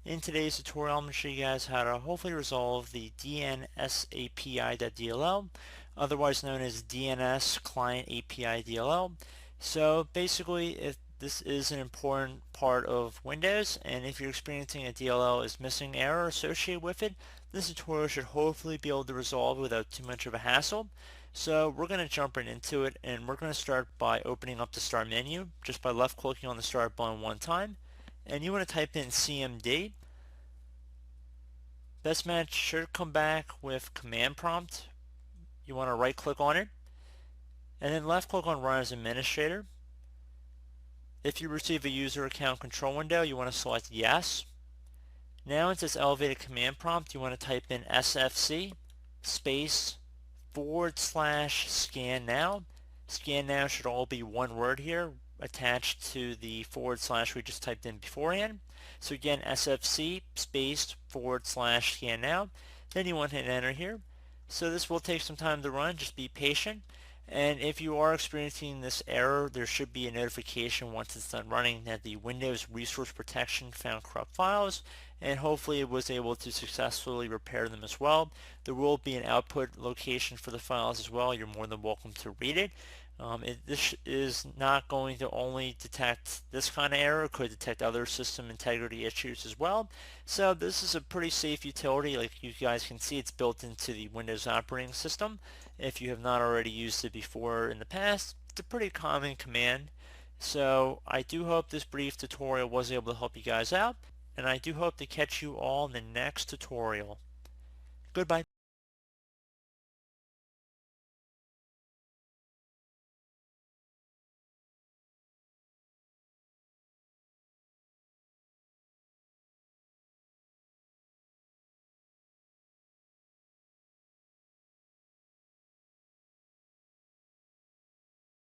In today's tutorial, I'm going to show you guys how to hopefully resolve the dnsapi.dll, otherwise known as DNS Client API DLL. So basically, if this is an important part of Windows, and if you're experiencing a DLL is missing error associated with it, this tutorial should hopefully be able to resolve it without too much of a hassle. So we're going to jump right into it, and we're going to start by opening up the Start menu just by left clicking on the Start button one time. And you want to type in CMD. Best match should come back with command prompt. You want to right click on it and then left click on Run as Administrator. If you receive a user account control window, you want to select yes. Now it says elevated command prompt, you want to type in SFC space /scan now. Scan now should all be one word here attached to the / we just typed in beforehand. So again, SFC space /scan now. Then you want to hit enter here. So this will take some time to run, just be patient. And if you are experiencing this error, there should be a notification once it's done running that the Windows Resource Protection found corrupt files, and hopefully it was able to successfully repair them as well. There will be an output location for the files as well. You're more than welcome to read it. This is not going to only detect this kind of error, it could detect other system integrity issues as well. So this is a pretty safe utility. Like you guys can see, it's built into the Windows operating system. If you have not already used it before in the past, it's a pretty common command. So I do hope this brief tutorial was able to help you guys out, and I do hope to catch you all in the next tutorial. Goodbye.